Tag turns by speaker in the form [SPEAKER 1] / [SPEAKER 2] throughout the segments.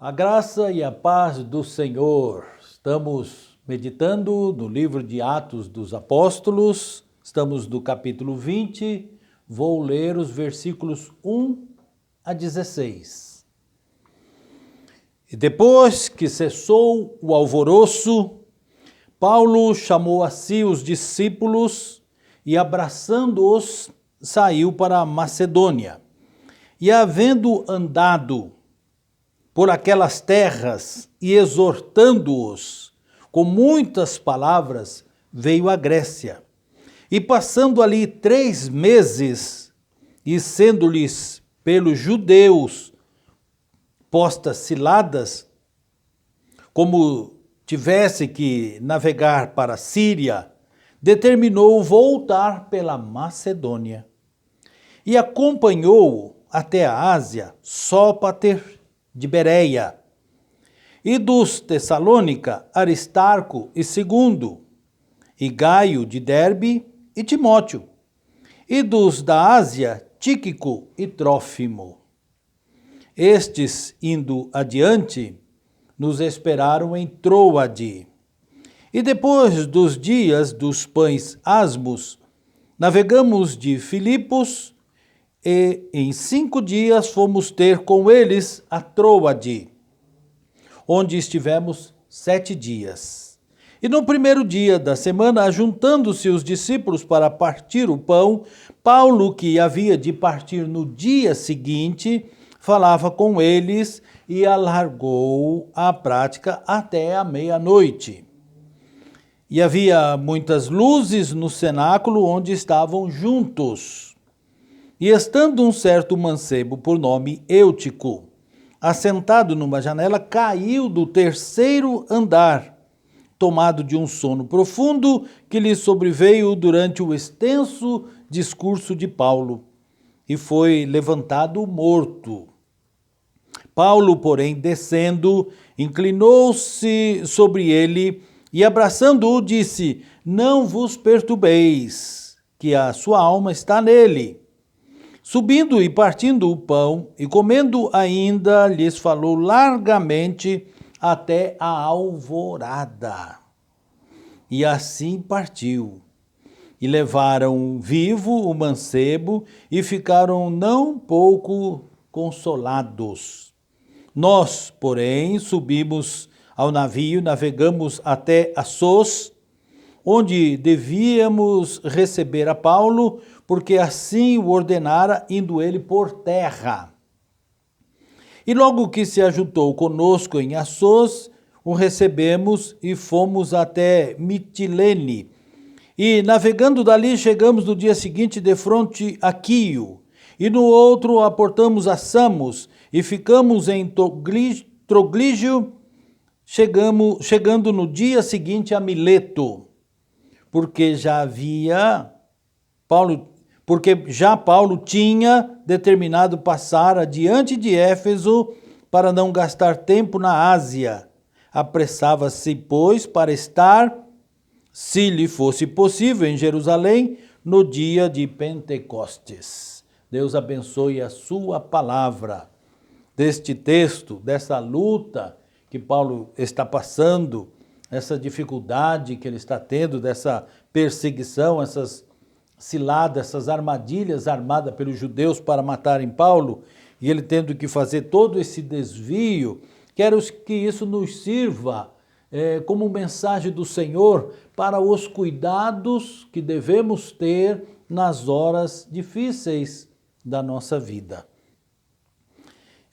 [SPEAKER 1] A graça e a paz do Senhor. Estamos meditando no livro de Atos dos Apóstolos, estamos no capítulo 20, vou ler os versículos 1 a 16. E depois que cessou o alvoroço, Paulo chamou a si os discípulos e, abraçando-os, saiu para a Macedônia. E, havendo andado por aquelas terras e exortando-os com muitas palavras, veio à Grécia. E passando ali 3 meses, e sendo-lhes pelos judeus postas ciladas, como tivesse que navegar para a Síria, determinou voltar pela Macedônia. E acompanhou até a Ásia Sópater de Bereia, e dos Tessalônica, Aristarco e Segundo, e Gaio de Derbe e Timóteo, e dos da Ásia, Tíquico e Trófimo. Estes, indo adiante, nos esperaram em Troade. E depois dos dias dos pães asmos, navegamos de Filipos, e em 5 dias fomos ter com eles a Troade, onde estivemos 7 dias. E no primeiro dia da semana, ajuntando-se os discípulos para partir o pão, Paulo, que havia de partir no dia seguinte, falava com eles e alargou a prática até a meia-noite. E havia muitas luzes no cenáculo onde estavam juntos. E estando um certo mancebo por nome Eutico, assentado numa janela, caiu do 3º andar, tomado de um sono profundo que lhe sobreveio durante o extenso discurso de Paulo, e foi levantado morto. Paulo, porém, descendo, inclinou-se sobre ele e, abraçando-o, disse: Não vos perturbeis, que a sua alma está nele. Subindo e partindo o pão e comendo ainda, lhes falou largamente até a alvorada. E assim partiu. E levaram vivo o mancebo e ficaram não pouco consolados. Nós, porém, subimos ao navio, navegamos até Assos, onde devíamos receber a Paulo, porque assim o ordenara, indo ele por terra. E logo que se ajuntou conosco em Assos, o recebemos e fomos até Mitilene. E navegando dali, chegamos no dia seguinte defronte a Quio, e no outro aportamos a Samos, e ficamos em Troglígio, chegando no dia seguinte a Mileto, porque Paulo tinha determinado passar adiante de Éfeso para não gastar tempo na Ásia. Apressava-se, pois, para estar, se lhe fosse possível, em Jerusalém, no dia de Pentecostes. Deus abençoe a sua palavra. Deste texto, dessa luta que Paulo está passando, essa dificuldade que ele está tendo, dessa perseguição, essas ciladas, essas armadilhas armadas pelos judeus para matarem Paulo, e ele tendo que fazer todo esse desvio, quero que isso nos sirva como mensagem do Senhor para os cuidados que devemos ter nas horas difíceis da nossa vida.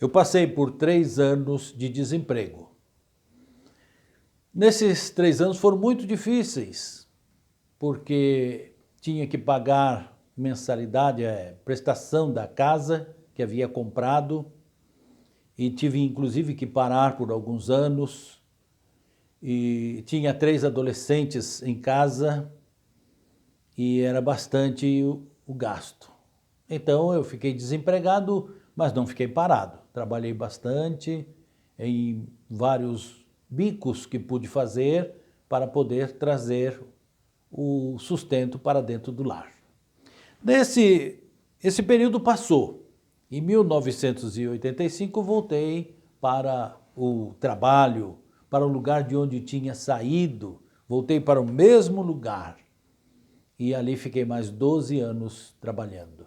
[SPEAKER 1] Eu passei por 3 anos de desemprego. Nesses 3 anos foram muito difíceis, porque tinha que pagar mensalidade, prestação da casa que havia comprado, e tive inclusive que parar por alguns anos, e tinha 3 adolescentes em casa, e era bastante o gasto. Então eu fiquei desempregado, mas não fiquei parado. Trabalhei bastante em vários bicos que pude fazer para poder trazer o sustento para dentro do lar. Esse período passou. Em 1985 voltei para o trabalho, para o lugar de onde tinha saído, voltei para o mesmo lugar e ali fiquei mais 12 anos trabalhando.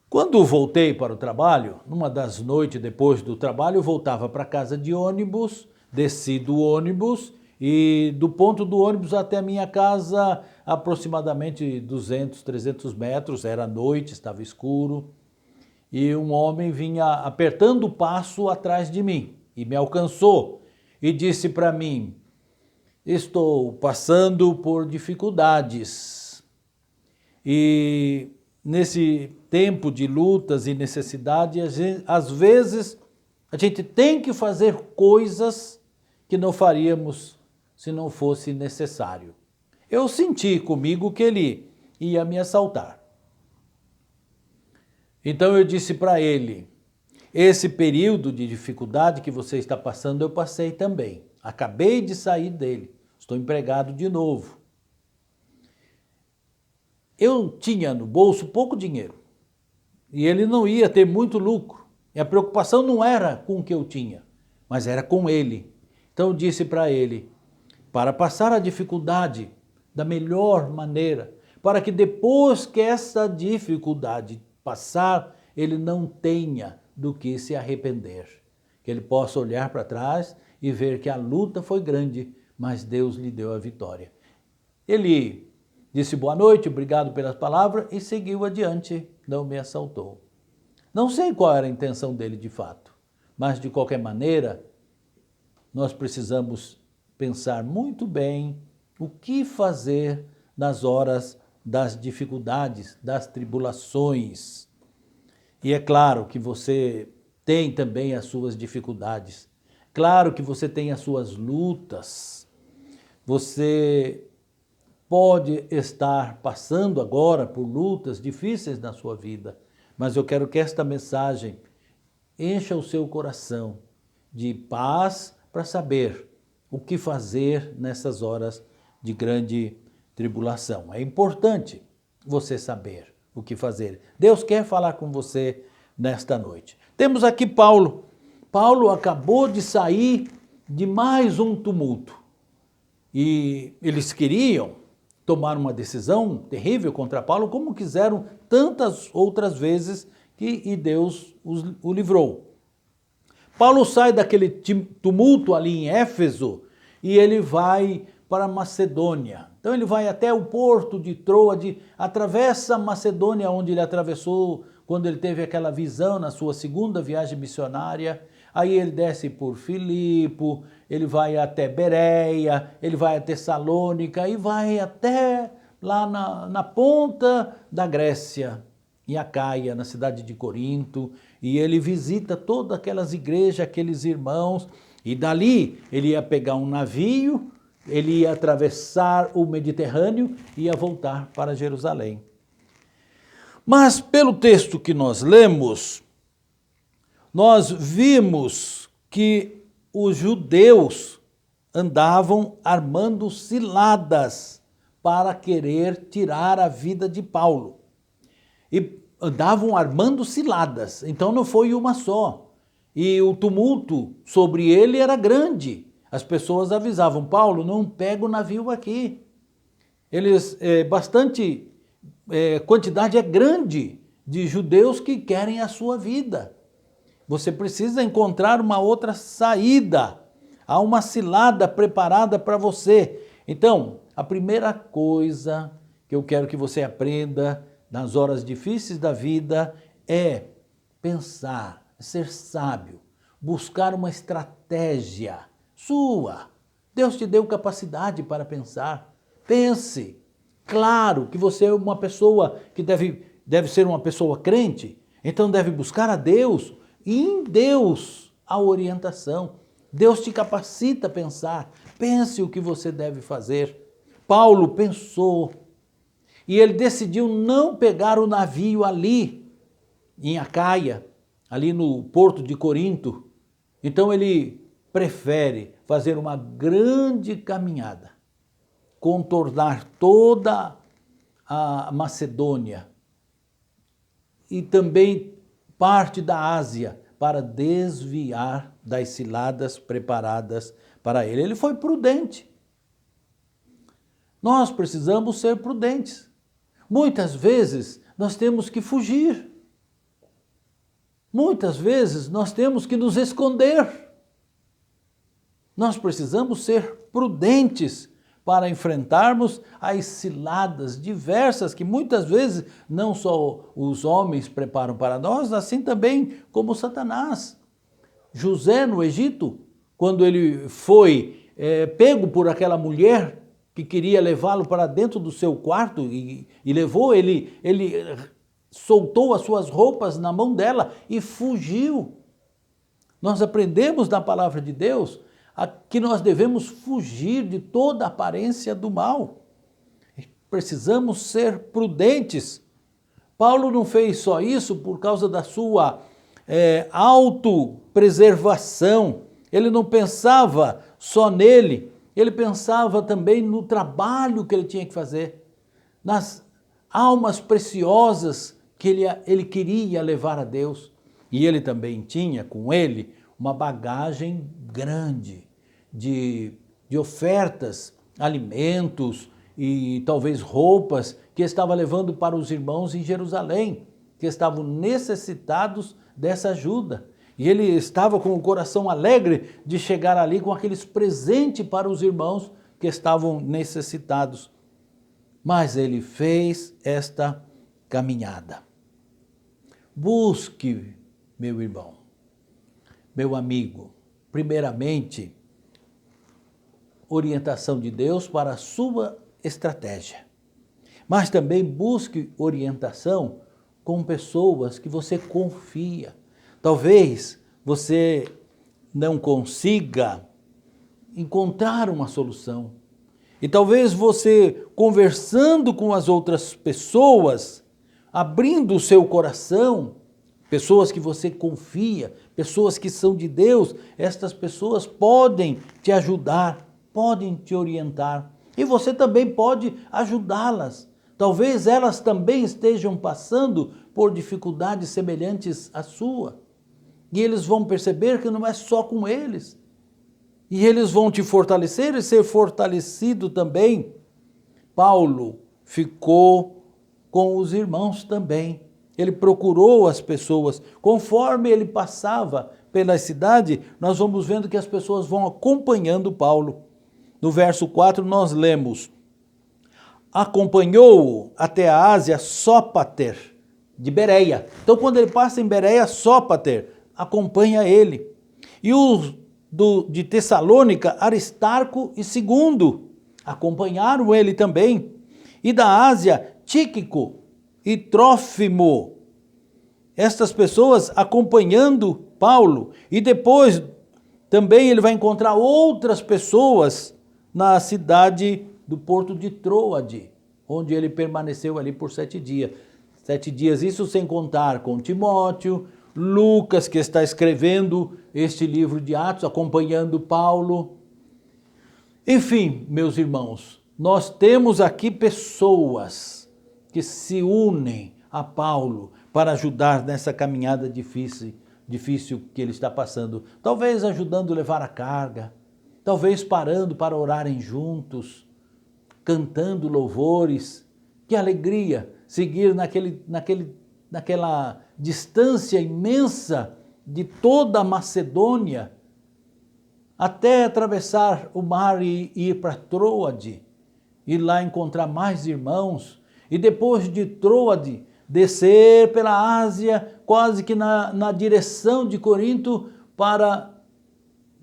[SPEAKER 1] Quando voltei para o trabalho, numa das noites depois do trabalho, eu voltava para casa de ônibus, desci do ônibus e do ponto do ônibus até a minha casa, aproximadamente 200, 300 metros, era noite, estava escuro, e um homem vinha apertando o passo atrás de mim e me alcançou e disse para mim: estou passando por dificuldades e nesse tempo de lutas e necessidade, às vezes a gente tem que fazer coisas que não faríamos se não fosse necessário. Eu senti comigo que ele ia me assaltar. Então eu disse para ele: esse período de dificuldade que você está passando, eu passei também. Acabei de sair dele, estou empregado de novo. Eu tinha no bolso pouco dinheiro e ele não ia ter muito lucro. E a preocupação não era com o que eu tinha, mas era com ele. Então eu disse para ele, para passar a dificuldade da melhor maneira, para que depois que essa dificuldade passar, ele não tenha do que se arrepender. Que ele possa olhar para trás e ver que a luta foi grande, mas Deus lhe deu a vitória. Ele disse boa noite, obrigado pelas palavras e seguiu adiante, não me assaltou. Não sei qual era a intenção dele de fato, mas de qualquer maneira, nós precisamos pensar muito bem o que fazer nas horas das dificuldades, das tribulações. E é claro que você tem também as suas dificuldades. Claro que você tem as suas lutas. Você pode estar passando agora por lutas difíceis na sua vida, mas eu quero que esta mensagem encha o seu coração de paz para saber o que fazer nessas horas de grande tribulação. É importante você saber o que fazer. Deus quer falar com você nesta noite. Temos aqui Paulo. Paulo acabou de sair de mais um tumulto. E eles queriam tomar uma decisão terrível contra Paulo, como quiseram tantas outras vezes, e Deus o livrou. Paulo sai daquele tumulto ali em Éfeso e ele vai para Macedônia. Então ele vai até o porto de Troade, atravessa a Macedônia, onde ele atravessou quando ele teve aquela visão na sua segunda viagem missionária. Aí ele desce por Filipo, ele vai até Bereia, ele vai até Tessalônica e vai até lá na ponta da Grécia, em Acaia, na cidade de Corinto, e ele visita todas aquelas igrejas, aqueles irmãos, e dali ele ia pegar um navio, ele ia atravessar o Mediterrâneo e ia voltar para Jerusalém. Mas pelo texto que nós lemos, nós vimos que os judeus andavam armando ciladas para querer tirar a vida de Paulo. E andavam armando ciladas, então não foi uma só. E o tumulto sobre ele era grande. As pessoas avisavam, Paulo, não pega o navio aqui. Quantidade é grande de judeus que querem a sua vida. Você precisa encontrar uma outra saída. Há uma cilada preparada para você. Então, a primeira coisa que eu quero que você aprenda nas horas difíceis da vida é pensar, ser sábio, buscar uma estratégia sua. Deus te deu capacidade para pensar. Pense. Claro que você é uma pessoa que deve ser uma pessoa crente, então deve buscar a Deus e em Deus a orientação. Deus te capacita a pensar. Pense o que você deve fazer. Paulo pensou e ele decidiu não pegar o navio ali em Acaia, ali no porto de Corinto. Então ele prefere fazer uma grande caminhada, contornar toda a Macedônia e também parte da Ásia para desviar das ciladas preparadas para ele. Ele foi prudente. Nós precisamos ser prudentes. Muitas vezes nós temos que fugir. Muitas vezes nós temos que nos esconder. Nós precisamos ser prudentes para enfrentarmos as ciladas diversas que muitas vezes não só os homens preparam para nós, assim também como Satanás. José no Egito, quando ele foi pego por aquela mulher que queria levá-lo para dentro do seu quarto e levou, ele soltou as suas roupas na mão dela e fugiu. Nós aprendemos na palavra de Deus que nós devemos fugir de toda aparência do mal. Precisamos ser prudentes. Paulo não fez só isso por causa da sua autopreservação. Ele não pensava só nele, ele pensava também no trabalho que ele tinha que fazer, nas almas preciosas que ele queria levar a Deus. E ele também tinha com ele uma bagagem grande de ofertas, alimentos e talvez roupas que estava levando para os irmãos em Jerusalém, que estavam necessitados dessa ajuda. E ele estava com o coração alegre de chegar ali com aqueles presentes para os irmãos que estavam necessitados. Mas ele fez esta caminhada. Busque, meu irmão, meu amigo, primeiramente, orientação de Deus para a sua estratégia. Mas também busque orientação com pessoas que você confia. Talvez você não consiga encontrar uma solução. E talvez você, conversando com as outras pessoas, abrindo o seu coração, pessoas que você confia, pessoas que são de Deus, estas pessoas podem te ajudar, podem te orientar. E você também pode ajudá-las. Talvez elas também estejam passando por dificuldades semelhantes à sua. E eles vão perceber que não é só com eles. E eles vão te fortalecer e ser fortalecido também. Paulo ficou com os irmãos também. Ele procurou as pessoas. Conforme ele passava pela cidade, nós vamos vendo que as pessoas vão acompanhando Paulo. No verso 4 nós lemos: acompanhou-o até a Ásia Sópater, de Bereia. Então quando ele passa em Bereia, Sópater acompanha ele. E os de Tessalônica, Aristarco e Segundo acompanharam ele também. E da Ásia, Tíquico e Trófimo. Estas pessoas acompanhando Paulo. E depois também ele vai encontrar outras pessoas na cidade do porto de Troade, onde ele permaneceu ali por 7 dias. 7 dias, isso sem contar com Timóteo, Lucas, que está escrevendo este livro de Atos, acompanhando Paulo. Enfim, meus irmãos, nós temos aqui pessoas que se unem a Paulo para ajudar nessa caminhada difícil que ele está passando. Talvez ajudando a levar a carga, talvez parando para orarem juntos, cantando louvores. Que alegria seguir naquela distância imensa de toda a Macedônia, até atravessar o mar e ir para Troade, e lá encontrar mais irmãos, e depois de Troade, descer pela Ásia, quase que na direção de Corinto, para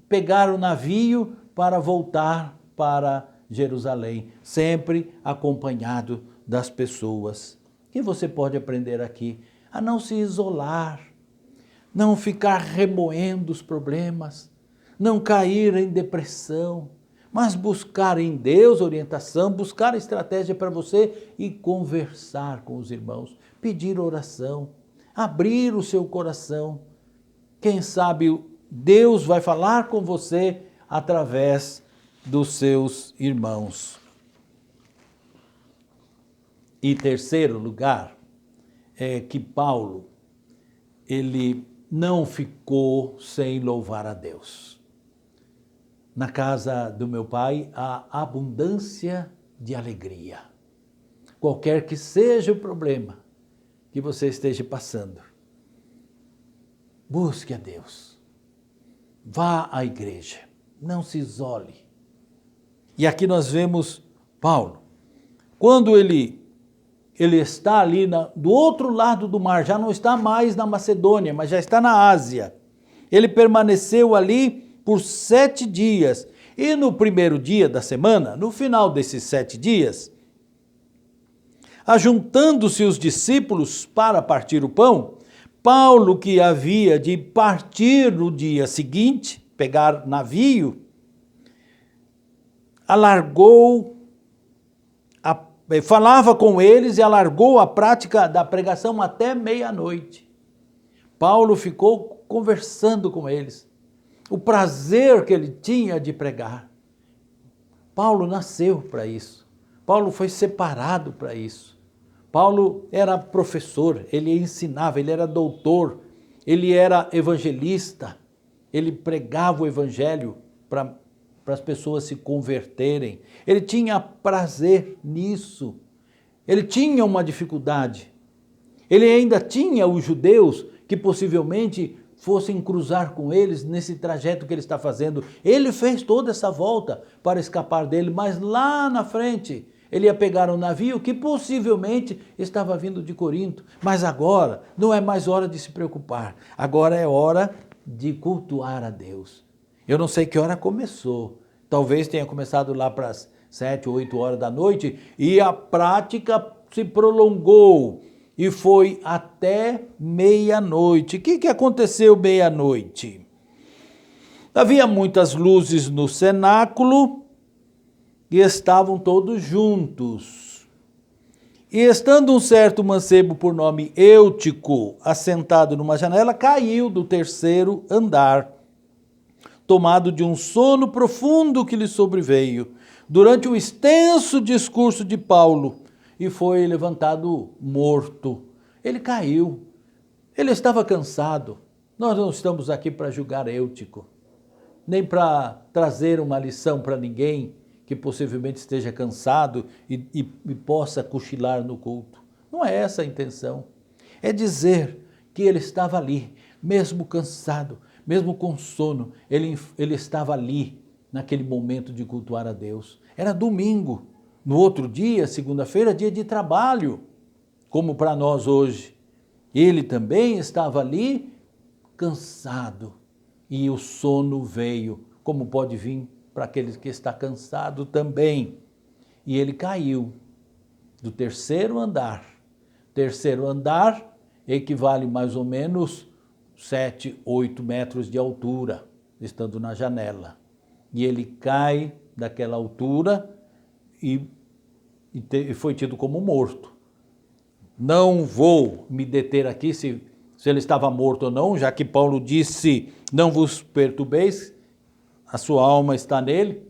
[SPEAKER 1] pegar o navio para voltar para Jerusalém, sempre acompanhado das pessoas. O que você pode aprender aqui? A não se isolar, não ficar remoendo os problemas, não cair em depressão, mas buscar em Deus orientação, buscar estratégia para você e conversar com os irmãos, pedir oração, abrir o seu coração. Quem sabe Deus vai falar com você através dos seus irmãos. E terceiro lugar, é que Paulo, ele não ficou sem louvar a Deus. Na casa do meu pai há abundância de alegria. Qualquer que seja o problema que você esteja passando, busque a Deus. Vá à igreja, não se isole. E aqui nós vemos Paulo, quando ele está ali do outro lado do mar, já não está mais na Macedônia, mas já está na Ásia. Ele permaneceu ali por 7 dias. E no primeiro dia da semana, no final desses 7 dias, ajuntando-se os discípulos para partir o pão, Paulo, que havia de partir no dia seguinte, pegar navio, falava com eles e alargou a prática da pregação até meia-noite. Paulo ficou conversando com eles. O prazer que ele tinha de pregar. Paulo nasceu para isso. Paulo foi separado para isso. Paulo era professor, ele ensinava, ele era doutor, ele era evangelista, ele pregava o evangelho para as pessoas se converterem. Ele tinha prazer nisso. Ele tinha uma dificuldade. Ele ainda tinha os judeus que possivelmente fossem cruzar com eles nesse trajeto que ele está fazendo. Ele fez toda essa volta para escapar dele, mas lá na frente ele ia pegar um navio que possivelmente estava vindo de Corinto. Mas agora não é mais hora de se preocupar. Agora é hora de cultuar a Deus. Eu não sei que hora começou. Talvez tenha começado lá para as 7, 8 horas da noite e a prática se prolongou. E foi até meia-noite. O que aconteceu meia-noite? Havia muitas luzes no cenáculo e estavam todos juntos. E estando um certo mancebo por nome Eutico, assentado numa janela, caiu do 3º andar, tomado de um sono profundo que lhe sobreveio, durante o extenso discurso de Paulo, e foi levantado morto. Ele caiu. Ele estava cansado. Nós não estamos aqui para julgar Eutico, nem para trazer uma lição para ninguém que possivelmente esteja cansado e possa cochilar no culto. Não é essa a intenção. É dizer que ele estava ali, mesmo cansado, mesmo com sono, ele estava ali, naquele momento de cultuar a Deus. Era domingo. No outro dia, segunda-feira, dia de trabalho, como para nós hoje. Ele também estava ali cansado e o sono veio, como pode vir para aquele que está cansado também. E ele caiu do 3º andar. 3º andar equivale mais ou menos 7, 8 metros de altura, estando na janela. E ele cai daquela altura e foi tido como morto. Não vou me deter aqui se ele estava morto ou não, já que Paulo disse, não vos perturbeis, a sua alma está nele,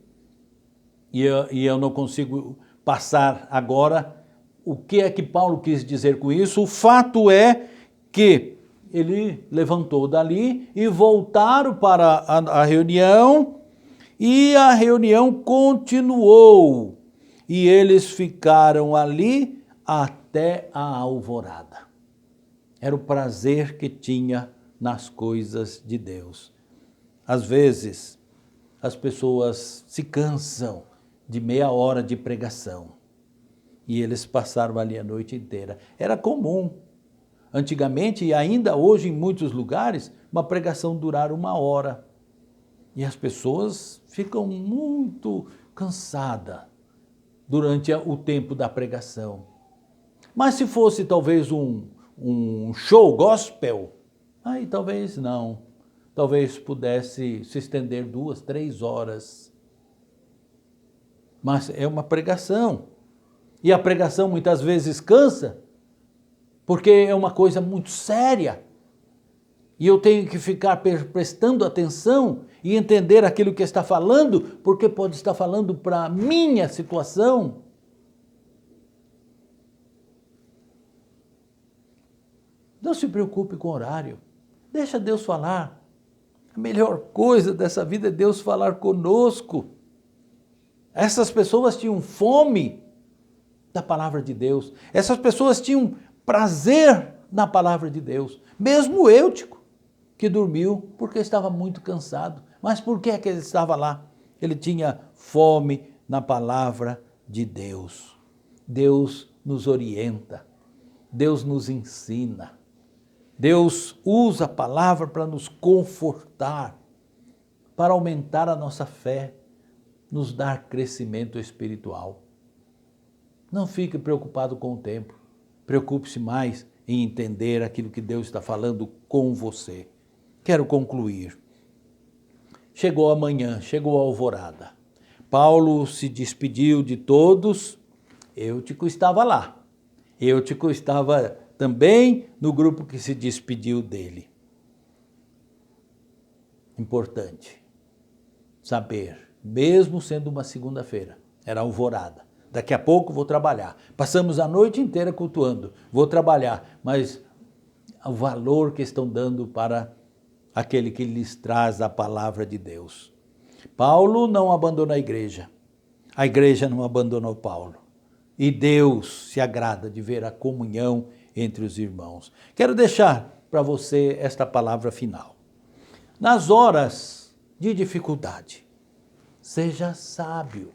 [SPEAKER 1] e eu não consigo passar agora o que é que Paulo quis dizer com isso. O fato é que ele levantou dali e voltaram para a reunião, e a reunião continuou. E eles ficaram ali até a alvorada. Era o prazer que tinha nas coisas de Deus. Às vezes, as pessoas se cansam de meia hora de pregação. E eles passaram ali a noite inteira. Era comum. Antigamente, e ainda hoje em muitos lugares, uma pregação durar 1 hora. E as pessoas ficam muito cansadas durante o tempo da pregação. Mas se fosse talvez um show gospel, aí talvez não. Talvez pudesse se estender 2, 3 horas. Mas é uma pregação. E a pregação muitas vezes cansa, porque é uma coisa muito séria. E eu tenho que ficar prestando atenção e entender aquilo que está falando, porque pode estar falando para a minha situação. Não se preocupe com o horário. Deixa Deus falar. A melhor coisa dessa vida é Deus falar conosco. Essas pessoas tinham fome da palavra de Deus. Essas pessoas tinham prazer na palavra de Deus. Mesmo o Eutico, que dormiu porque estava muito cansado. Mas por que é que ele estava lá? Ele tinha fome na palavra de Deus. Deus nos orienta. Deus nos ensina. Deus usa a palavra para nos confortar, para aumentar a nossa fé, nos dar crescimento espiritual. Não fique preocupado com o tempo. Preocupe-se mais em entender aquilo que Deus está falando com você. Quero concluir. Chegou a manhã, chegou a alvorada. Paulo se despediu de todos. Eutico estava lá. Eutico estava também no grupo que se despediu dele. Importante saber, mesmo sendo uma segunda-feira, era alvorada. Daqui a pouco vou trabalhar. Passamos a noite inteira cultuando. Vou trabalhar, mas o valor que estão dando para aquele que lhes traz a palavra de Deus. Paulo não abandonou a igreja não abandonou Paulo. E Deus se agrada de ver a comunhão entre os irmãos. Quero deixar para você esta palavra final. Nas horas de dificuldade, seja sábio.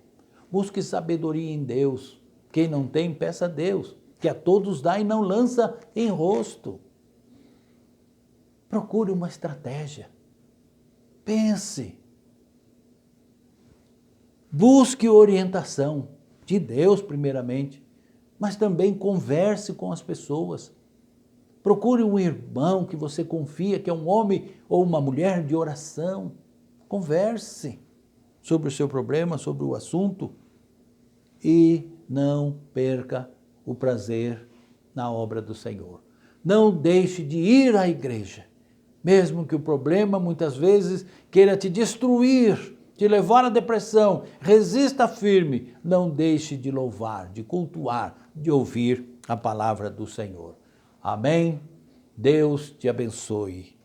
[SPEAKER 1] Busque sabedoria em Deus. Quem não tem, peça a Deus, que a todos dá e não lança em rosto. Procure uma estratégia. Pense. Busque orientação de Deus, primeiramente, mas também converse com as pessoas. Procure um irmão que você confia, que é um homem ou uma mulher de oração. Converse sobre o seu problema, sobre o assunto, e não perca o prazer na obra do Senhor. Não deixe de ir à igreja, mesmo que o problema muitas vezes queira te destruir, te levar à depressão. Resista firme, não deixe de louvar, de cultuar, de ouvir a palavra do Senhor. Amém? Deus te abençoe.